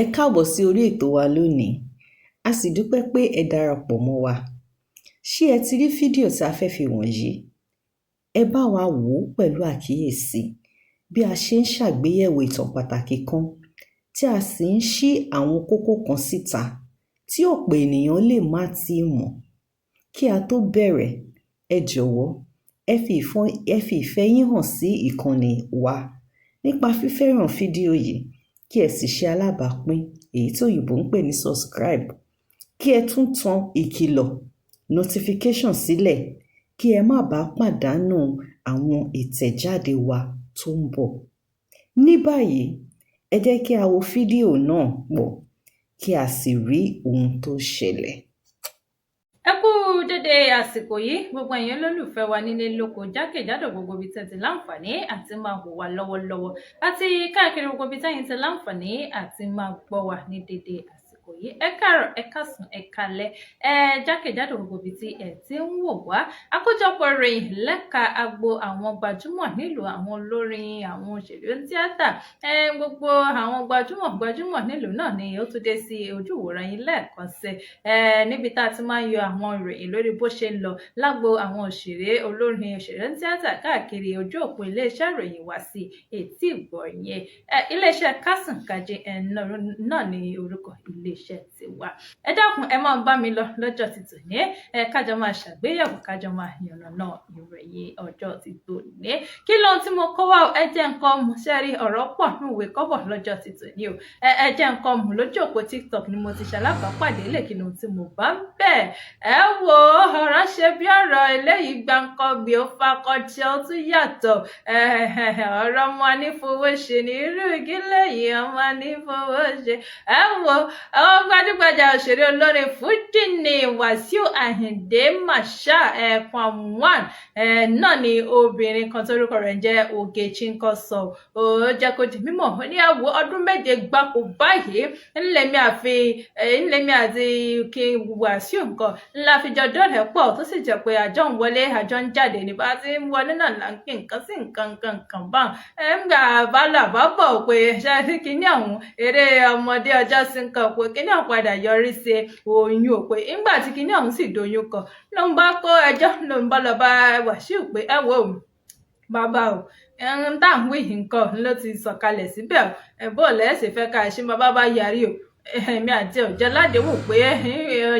Ẹ káàbọ̀ sí orí ètò wa lónìí. A sì dúpẹ́ pé ẹ darapọ̀ mọ́ wa. Ṣé ẹ ti rí fídíò tí a fẹ́ fi wọ̀nyí? Ẹ bá wa wò ó pẹ̀lú àkíyèsí bí a ṣe ń ṣàgbéyẹ̀wò ìtàn pàtàkì kan tí a sì ń ṣí àwọn kókó kan síta tí ọ̀pọ̀ ènìyàn lè má tíì mọ̀. Kí a tó bẹ̀rẹ̀, ẹ jọ̀wọ́ ẹ fi ìfẹ́ yín hàn sí ìkànnì wa nípa fífẹ́ràn fídíò yìí, kí ẹ sì ṣe alábàápín èyí tí òyìnbó ń pè ní subscribe. Kí ẹ tún tan ìkìlọ̀ notification sílẹ̀ kí ẹ má bàa pàdánù àwọn ìtẹ̀jáde wa tó ń bọ̀. Ní báyìí, ẹ jẹ́ kí a wo fídíò náà pọ̀ kí a sì rí ohun tó ṣẹlẹ̀. Ẹ kú dédé àsìkò yìí, gbogbo ẹ̀yin olólùfẹ́ wa nílé lóko jákèjádò gbogbo ibi tẹ́ ti láǹfààní àti máa wò wá lọ́wọ́lọ́wọ́ àti káàkiri gbogbo ibi tẹ́yin ti láǹfààní àti máa gbọ́ wá ní dédé àsìkò yìí. Ẹ káàárọ̀, ẹ káàsán, ẹ káalẹ́, jákèjádò gbogbo ibi tí ẹ ti ń wò wá. Àkójọpọ̀ ìròyìn lẹ́ka agbo àwọn gbajúmọ̀ nílùú, àwọn olórin, àwọn òṣèré tíátà, gbogbo àwọn gbajúmọ̀ nílùú náà ni ó tún dé sí ojú ìwòran yín lẹ́ẹ̀kan sí níbi tá a ti máa ń yọ àwọn ìròyìn lórí bó ṣe ń lọ lágbo àwọn òṣèré, olórin, òṣèré tíátà káàkiri ojú òpó iléeṣẹ́ ìròyìn wá sí etí ìgbọ̀nyẹn. Iléeṣẹ́ Kásùn Kàjí náà ni orúkọ iléeṣẹ́ tiwa. Ẹ dákun, ẹ máa bá mi lọ lọ́jọ́ ti tòní, kájọ máa ṣàgbéyẹ̀wò, kájọ máa yànnàná ìròyìn ọjọ́ ti tòní. Kí lóhun tí mo kó wá ẹ jẹ́ nǹkan mú sẹ́rí ọ̀rọ̀ pọ̀ nínú ìwé kọ́bọ̀ lọ́jọ́ ti tòní o. Ẹ jẹ́ nǹkan mú lójú òpó TikTok ni mo ti ṣalábàápàdé lè kí lóhun tí mo bá ń bẹ̀. Ẹ wo ọ̀rọ̀ ṣe bí ọ̀rọ̀ eléyìí gbáǹkọ́gbì ó fakọjọ ó tún yàtọ̀. Ọ̀rọ̀ ọmọ anífowóṣe ní irú ìgílẹ̀ yìí, ọmọ anífowóṣe. Ẹ wo àwọn gbajúgbajà òṣèré olórin fújì ní Wàsíù Àyìndé Marshal Quadri náà ni obìnrin kan tórúkọ rẹ̀ jẹ́ Ogechi Nkonso. Ó jẹ́ kó di mímọ̀, ó ní àwọ̀ ọdún méje gbáko báyìí ńlẹ́mí àti kí Wàsíù nǹkan ńlá fi jọ dọ́rẹ̀ẹ́ pọ̀ tó sì jẹ́ pé àjọ ń wọlé àjọ ń jáde ní bá ti ń wọlé náà là ń pín nǹkan sí nǹkan bá ń gbà bálà bá bọ̀ pé ṣáà kíní ọ̀hún eré ọmọdé ọjọ́ sí nǹkan pé kíní ọ̀hún padà yọrí sí oyún ò pé ńgbà tí kíní ọ̀hún sì doyún kan ló ń bá kó ẹjọ́ ló ń bá lọ bá Wàsíù pé ẹ wò ó bàbá o ẹran tá à ń wí nǹkan ló ti sọ̀kalẹ̀ síbẹ̀ bó lẹ́sẹ̀ fẹ́ ká ṣe bàbá bá yarí o èmi àti ọjọ́ ládéhùn pé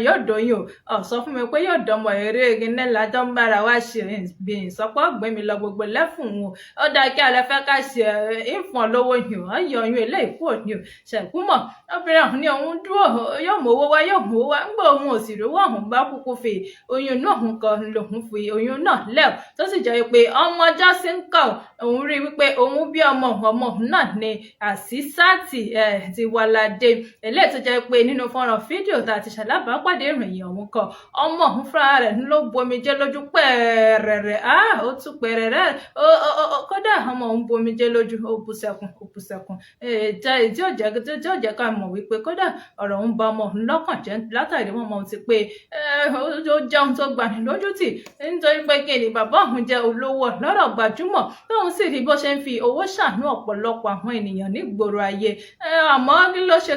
yóò dóyún o sọ fún mi pé yóò dánmọ eré iná lájọ ń bára wá ṣe bí ìsọpọ ọgbìn mi lọ gbogbo lẹfùn wọn ó dáa kí alẹ fẹ́ ká ṣe ìfọn lówó yìí ó yọ oyún eléyìí kúrò ní o ṣẹkúmọ obìnrin ọ̀hún ni òun dúró yóò mú owó wá ńgbà òun ò sì rówó ọ̀hún bá kúkú fi oyún náà òun kan lòun fi oyún náà lẹ tó sì jẹ́ pé ọmọ ọjọ́ sí ń kọ òun rí wípé òun bí ọmọ òun náà ni Àsísátì Tiwaládé eléyìí tó jẹ́ pé nínú fọ́nrán fídíò tá a ti ṣàlábàápàdé ìròyìn ọ̀hún kan ọmọ ọ̀hún fúnra rẹ̀ ló bomijé lójú pẹ̀rẹ̀rẹ̀ ó tún pẹ̀rẹ̀rẹ̀ kódà ọmọ ọ̀hún bomijé lójú ó bú sẹ́kún tí ó jẹ́ ká mọ̀ wípé kódà ọ̀rọ̀ ọ̀hún ba ọmọ ọ̀hún lọ́kàn jẹ́ látàrí wọn mọ̀ ti pé ó jẹun tó gbani lójú tì nítorí pé kí ni bàbá ọ̀hún jẹ́ olówó lọ́rọ̀ gbajúmọ̀ tóun sì rí bó ṣe ń fi owó ṣàánú ọ̀pọ̀lọpọ̀ àwọn ènìyàn nígboro ayé àmọ́ kí ló ṣe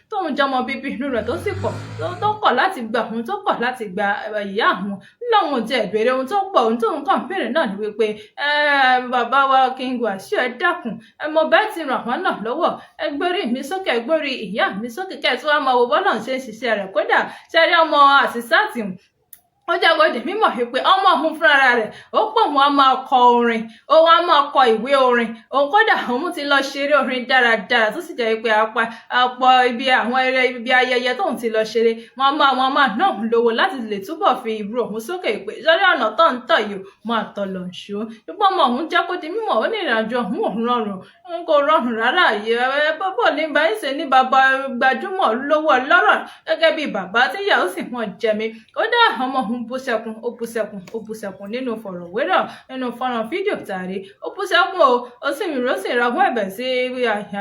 tóun jọmọ bíbí inú rẹ̀ tó sì tó kọ̀ láti gba òun tó kọ̀ láti gba ìyá àwọn lóun ti ẹ̀bẹ̀rẹ̀ ohun tó pọ̀ ohun tóun kàn béèrè náà ni wípé bàbá wa King Wasiu ẹ dákun mo bẹ́ẹ̀ ti ràn wọ́n náà lọ́wọ́ ẹ gbórí mi sókè ẹ gbórí ìyá mi sókè kẹ́ẹ̀tún wá máa wo bọ́lá ṣe ń ṣiṣẹ́ rẹ̀ kódà ṣẹ́rí ọmọ Àsísátì ó jẹ́ kó di mímọ̀ wípé ọmọ òun fúnra rẹ̀ ó pọ̀ wọn a máa kọ orin ó wá máa kọ ìwé orin òun kódà òun ti lọ ṣeré orin dáradára tó sì jẹ́ wípé àpọ̀ ibi àwọn eré ibi ayẹyẹ tóun ti lọ ṣeré wọn máa ná òun lówó láti lè túbọ̀ fi ìrú òun sókè pé sọ́rí ọ̀nà tó ń tọ̀ yìí máa tọ̀ lọ ṣó ipò ọmọ òun jẹ́ kó di mímọ̀ ó ní ìrìnàjò òun rọrùn n kò rọrùn rárá bọ́bọ̀ ní báyìí ṣe ní bàbá gbajúmọ̀ lówó ọlọ́rọ̀ gẹ́gẹ́ bí bàbá tíyàwó sì mọ̀ jẹmi kódà ọmọ ń bú sẹ́kún nínú fọ̀rọ̀wérọ̀ nínú fọ́nrán fídíò tàrí ó bú sẹ́kún ó sì rawọ́ ẹ̀bẹ̀ sí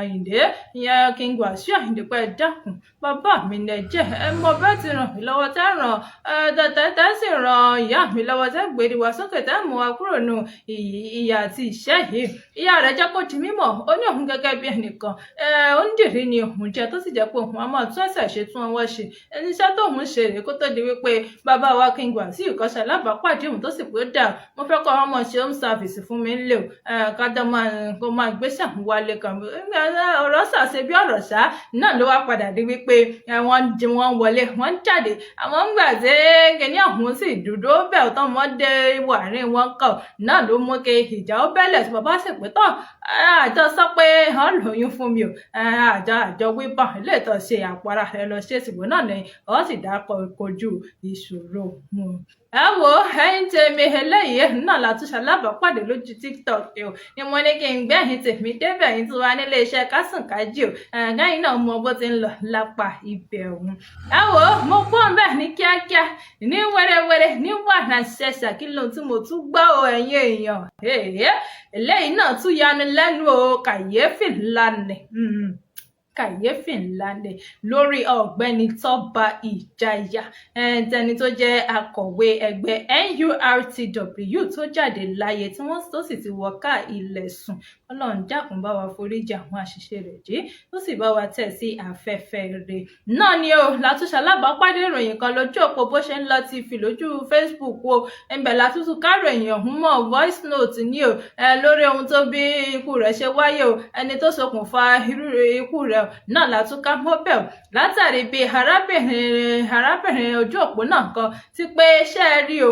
Àyìndé ìyẹn King Wasiu Àyìndé pé dákun bàbá mi nẹ̀jẹ̀ mọ bẹ́ẹ̀ ti ràn mí lọ́wọ́ tẹ́ ràn sì ràn ìyá mi lọ́wọ́ tẹ́ gbèrè wá sókè tẹ́ mú wa kúrò nù ìyà àti ìṣẹ́ yìí. Ìyá rẹ̀ jẹ́ kó di mímọ̀ ó ní òun gẹ́gẹ́ bí ẹnìkan ó ń dìrí ni òun jẹ́ tó sì jẹ́ pé òun á máa tún ẹ̀sẹ̀ ṣe tún ọwọ́ ṣe iṣẹ́ tóun ṣe rèé kó tó di wípé bàbá wa King Wasiu kọ́ṣà lábàápàdé òun tó sì pé dà mo fẹ́ kọ́ ọmọ ṣe home service fún mi ńlẹ̀ o kájọ máa gbéṣẹ́ àwọn wálé kan ọ̀rọ̀ ṣàṣe bí ọ̀rọ̀ ṣá náà ló wá padà di wípé wọ́n wọlé wọ́n jáde àwọn ń gbà tí kìnìún ọ̀hún sì dúdú bẹ́ẹ̀ tó mọ́dé wàárín wọn kọ̀ náà ló mú kí ìjà ó bẹ́lẹ̀ tí bàbá sì pé tán àjọ sọ pé ọ lóyún fún mi o àjọ wíbọn ilé ìtọ́ ṣe àpárá ẹ lọ ṣe ìsìnkú náà ni ọ sì dá kojú ìṣòro wọn. Ẹ wo ẹ̀yin tèmi eléyìí náà látúnṣe alábàápàdé lójú TikTok o ni mo ní kí n gbé ẹ̀yin tèmi débẹ̀ ẹ̀yin tí wà nílé iṣẹ́ kásùnkájì o ẹ̀yin náà mọ bó ti ń lọ lápá ibẹ̀ ọ̀hún. Ẹ wo mo pọ̀ ń bẹ̀ ní kíákíá ní wẹ́rẹ́wẹ́rẹ́ ní wàhálà ṣẹ̀ṣà kí lóhun tí mo tún gbọ́ o ẹ̀yin èèyàn eléyìí náà tún yanu lẹ́nu o kàyéfì ńlá ni kàyéfì ńlá ni lórí ọ̀gbẹ́ni Tọ́ba Ìjàyà ẹni tó jẹ́ akọ̀wé ẹgbẹ́ NURTW tó jáde láyé tí wọ́n tó sì ti wọ ká ilẹ̀ sùn. Ọlọ́run dákun bá wa foríjì àwọn àṣìṣe rẹ̀ jí ó sì bá wa tẹ̀ sí afẹ́fẹ́ rẹ̀ náà ni o látúnṣe alábàápàdé ìròyìn kan lójú òpó bó ṣe ń lọ ti fi lójú Facebook o ẹ̀ńbẹ̀ látúntún káròyìn ọ̀hún mọ́ voice note ní o lórí ohun tó bí ikú rẹ̀ ṣe wáyé o ẹni tó ṣokùnfà ikú rẹ̀ náà látúnká mọ́bẹ̀ o látàrí bí arábìnrin ojú òpó náà kan ti pé ṣe é rí o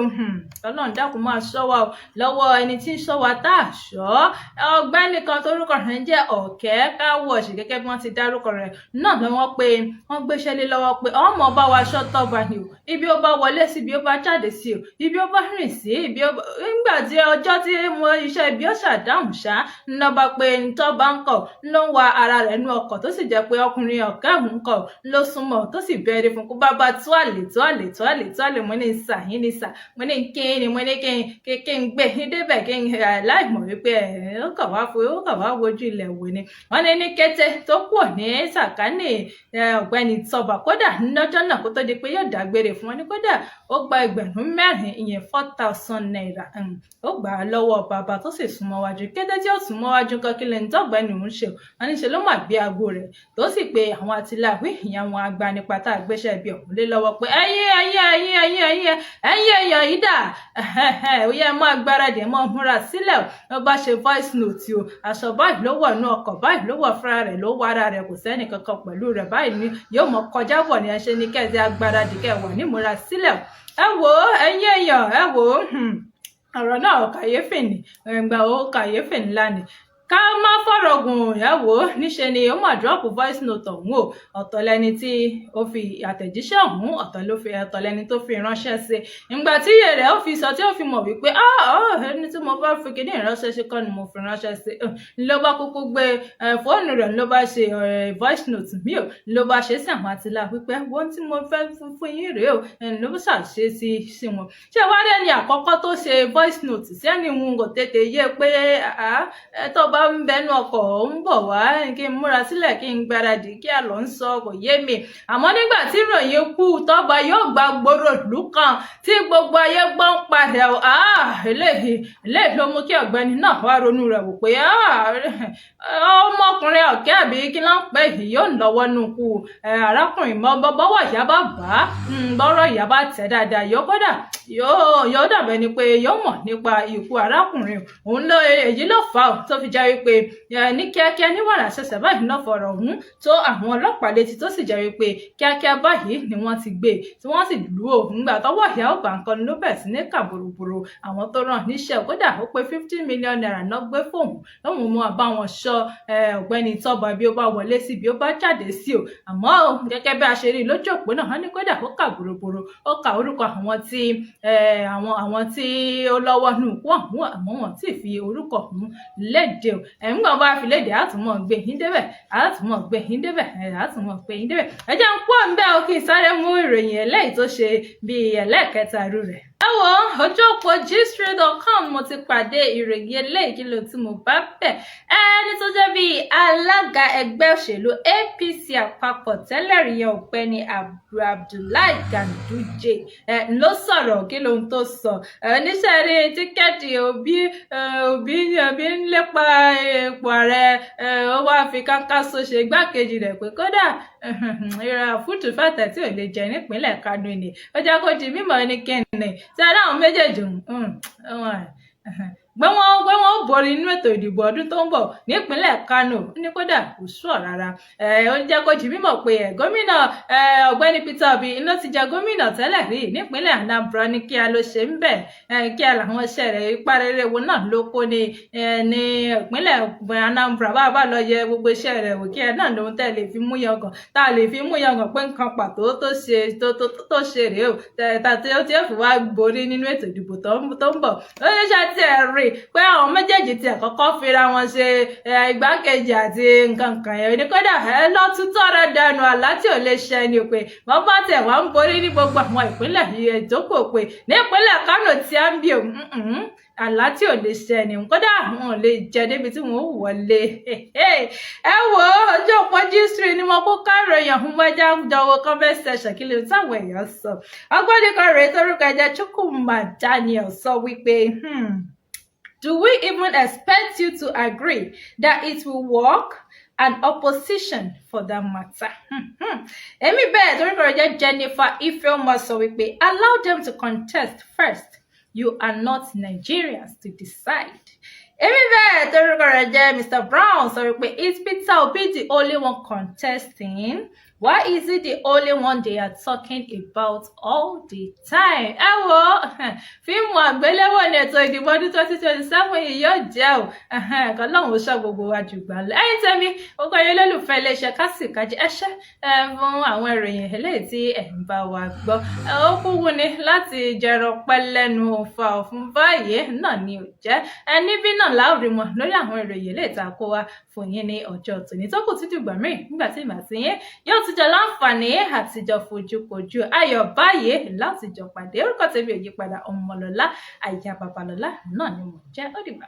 Ọlọ́run dákun máa ṣọ́ wa o lọ́wọ́ ẹni tí ń ṣọ́ wa tá a ṣọ́ ọgbẹ́ni kan torúkọ rẹ̀ ń jẹ́ Ọ̀kẹ́ Káwọ̀ṣì gẹ́gẹ́ bí wọ́n ti dárúkọ rẹ̀ náà ni wọ́n pé wọ́n gbéṣẹ́ lé lọ́wọ́ pé ọmọ bá wa ṣọ́ Tọ́ba ni o ibi ó bá wọlé sí ibi ó bá jáde sí o ibi ó bá rìn sí ibi ó bá nígbà tí ọjọ́ tí mo iṣẹ́ ibi ó ṣàdáhùn ṣá ń lọ́ba pé Tọ́ba ń kọ̀ ló ń wa ara rẹ̀ nú ọkọ̀ tó sì jẹ́ pé ọkùnrin Ọ̀kẹ́ ọ̀hún kọ̀ ló súnmọ́ tó sì bẹ̀rẹ̀ fún kó bá tó àlè mo ní sà yín ní sà mo ní kí ni mo ní kí n gbé ní débẹ̀ kí n láìmọ̀ wípé ó kàn wá wojú ilẹ̀ wò ni wọ́n ní kété tó kù ní sàkánì ọ̀gbẹ́ni Tọ́ba kódà lọ́jọ́ náà kó tó di pé yóò dágbére fún wọn ní kódà ó gba ẹgbẹ̀rún 4 ìyẹn 4,000 naira ó gbà á lọ́wọ́ bàbá tó sì súnmọ́ wájú kété tí ó súnmọ́ wájú kan kí lẹ́ni tọ́gbẹ́ni òun ṣe wọn ní ṣe ló mà gbé aago rẹ̀ tó sì pé àwọn àtìláwí ìyẹn àwọn agbanipa tá a gbéṣẹ́ ibi ọ̀hún lé lọ́wọ́ pé ẹ̀yin èèyàn yìí dà ó yẹ mọ́ agbáradì mọ́ múra sílẹ̀ ó bá ṣe voice note o aṣọ báyìí ló wọ̀ inú ọkọ̀ báyìí ló wọ̀ fúnra rẹ̀ ló wọ ara rẹ̀ kò sẹ́ni kankan pẹ̀lú rẹ̀ báyìí ni yóò mọ kọjá wọ̀ ní ẹṣẹ́ ní kẹ́ẹ̀dé agbáradì kẹwàá ní múra sílẹ̀ ẹ wò ó ẹ̀yin èèyàn ẹ wò ó ọ̀rọ̀ náà kàyéfì ni ẹ̀ǹgbà ó kàyéfì ńlá ni ká má fọ̀rọ̀ gùn ìyàwó níṣe ni ó mà drop voice note ọ̀hún o ọ̀tọ̀ lẹni tí ó fi àtẹ̀jíṣẹ́ ọ̀hún ọ̀tọ̀ lẹni tó fi ránṣẹ́ sí ìgbà tí iye rẹ̀ ó fi sọ tí ó fi mọ̀ wípé ẹni tí mo bá fi kíní ìránṣẹ́ sí kọ́ ni mo fi ránṣẹ́ sí ló bá kúkú gbé fóònù rẹ̀ ló bá ṣe voice note mi o ló bá ṣe sí àwọn àtìlá wípé wọ́n tí mo fẹ́ fún yín rèé o ló ṣàṣe sí wọn ṣé wá rí ẹni àkọ́kọ́ tó ṣe voice note sí ẹni wọn kò tètè yé pé tó bá ń bẹnu ọkọ̀ ń bọ̀ wá kí n múra sílẹ̀ kí n gbáradì kí a lọ ń sọ kò yé mi àmọ́ nígbà tí ìròyìn kú Tọ́ba yóò gba gbòòrò ìlú kan tí gbogbo ayé gbọ́n padà eléyìí ló mú kí ọ̀gbẹ́ni náà wá ronú rẹ̀ wò pé ọmọkùnrin Ọ̀kẹ́ àbí kí ló ń pẹ́ yìí yóò lọ́wọ́ nù kú arákùnrin mọ́ bọ́wọ́ ìyá bá bá bọ́rọ̀ ìyá bá tẹ̀ dáadáa yóò dàbẹ̀ ni pé yóò mọ̀ nípa ikú arákùnrin òun èyí ló fà á tó fi jẹ́ wípé ní kíákíá ní wàrà ṣẹ̀ṣẹ̀ báyìí náà fọ̀rọ̀ ọ̀hún tó àwọn ọlọ́pàá létí tó sì jẹ́ wípé kíákíá báyìí ni wọ́n ti gbé tí wọ́n sì lù ó nígbà tọ́wọ́ ìyá ọgbà nǹkan ló bẹ̀ sí ní kàbòròbòrò àwọn tó rán níṣẹ́ kódà ó pé 50 million naira náà gbé fóun lóhùn mọ́ bá wọn ṣọ́ ọ̀gbẹ́ni Tọ́ba bí ó bá wọlé sí bí ó bá jáde sí o àmọ́ gẹ́gẹ́ bí a ṣe rí lójú òpó náà wọ́n ní kódà ó kàbòròbòrò ó ka orúkọ àwọn tí àwọn tí ó lọ́wọ́ nù kú ọ̀hún àmọ́ wọn tí fi orúkọ ọ̀hún léde o nígbà bá fi léde àtúmọ̀ gbé yín débẹ̀ ẹ jẹ́ ń pọ̀ ń bẹ́ o kí n sáré mú ìròyìn eléyìí tó ṣe bíi ẹlẹ́ẹ̀kẹta irú rẹ̀. Ojú òpó gistray.com mo ti pàdé ìròyìn eléyìí kí ló tí mo bá bẹ̀ ẹni tó jẹ́ bíi alága ẹgbẹ́ òṣèlú APC àpapọ̀ tẹ́lẹ̀ rí ọ̀gbẹ́ni Abdullahi Ganduje ló sọ̀rọ̀ kí ló ń tó sọ níṣẹ́ rí tíkẹ́ẹ̀tì Obi ń lépa ipò ààrẹ ó wá fi kánkásó ṣe igbákejì rẹ̀ pé kódà fútù fàtẹ̀ tí ò lè jẹ nípínlẹ̀ Kánò ni ó jẹ́ kó di mímọ̀ ní kẹ́ni tí aláwọn méjèèjì gbé wọn borí inú ètò ìdìbò ọdún tó ń bọ̀ nípínlẹ̀ Kánò ní kódà kò sùọ rárá ó jẹ́ kó di mímọ̀ pé gómìnà ọ̀gbẹ́ni Peter Obi iná ti jẹ gómìnà tẹ́lẹ̀ rí nípínlẹ̀ Anambra ní kí a ló ṣe ń bẹ̀ kí a làwọn iṣẹ́ rẹ̀ ipa rere wo náà ló kó ní ìpínlẹ̀ Anambra bá lọ yẹ gbogbo iṣẹ́ rẹ̀ wò kí ẹ náà lóhun tẹ́ lè fi mú yangàn tá a lè fi mú yangàn pé nǹkan pàtó tó ṣe rèé o tàbí ó ti fi wá borí nínú ètò ìdìbò tó ń bọ̀ ó ní ṣe ti rí pé àwọn méjèèjì tí àkọ́kọ́ fira wọn ṣe igbákejì àti nǹkan kan yẹn ní kódà lọ tún tọrọ dànù àlá tí ò lè ṣẹ ni pé wọ́n bá tẹ̀ wá ń borí ní gbogbo àwọn ìpínlẹ̀ ìjókòó pé ní ìpínlẹ̀ Kánò tí a ń bí àlá tí ò lè ṣẹ ni kódà wọn ò lè jẹ débi tí wọn ò wọlé ẹ wo ojú òpó gistray ni mo kó káròyìn ọ̀hún wájà jọ̀wọ́ comment section kí lè táwọn èèyàn sọ ọgbọ́nìkan rèé torúkọ ẹ̀jẹ̀ Chukwuma Daniel sọ wípé do we even expect you to agree that it will work? And opposition for that matter. Èmi bẹ́ẹ̀ torúkọ rẹ̀ jẹ́ Jennifer Ifeoma sọ wípé allow them to contest first. You are not Nigerians to decide. Èmi bẹ́ẹ̀ torúkọ rẹ̀ jẹ́ Mr. Brown sọ wípé is Peter Obi the only one contesting? Why is it the only one they are talking about all the time? Ẹ wo fíìmù àgbéléwò ní ètò ìdìbò ọdún 2027 yìí yóò jẹ́ o kan lọ́hùn ó ṣọ́ gbogbo wa jù gbà lọ. Ẹ̀yin tẹ́mi gbogbo ayé olólùfẹ́ iléeṣẹ́ kásìkájí ẹṣẹ́ fún àwọn ìròyìn eléyìí tí ẹ̀ ń bá wa gbọ́. Ó kú wù ní láti jẹrọ pẹ́ lẹ́nu fa ọ̀fun báyìí náà ni ò jẹ́ níbí náà láòrí wọn lórí àwọn ìròyìn eléyìí tá a kó wa fún yín ní ọjọ́ tòní tó kù títí gbà míì nígbà tí ìgbà tí yín yóò ti jọ láǹfààní àtijọ́ fojúkojú ayọ̀ báyìí láti jọ pàdé orúkọ tèmi ò yípadà Ọmọlọ́lá àyà Babalọ́lá náà ni mo jẹ́ ó dìgbà.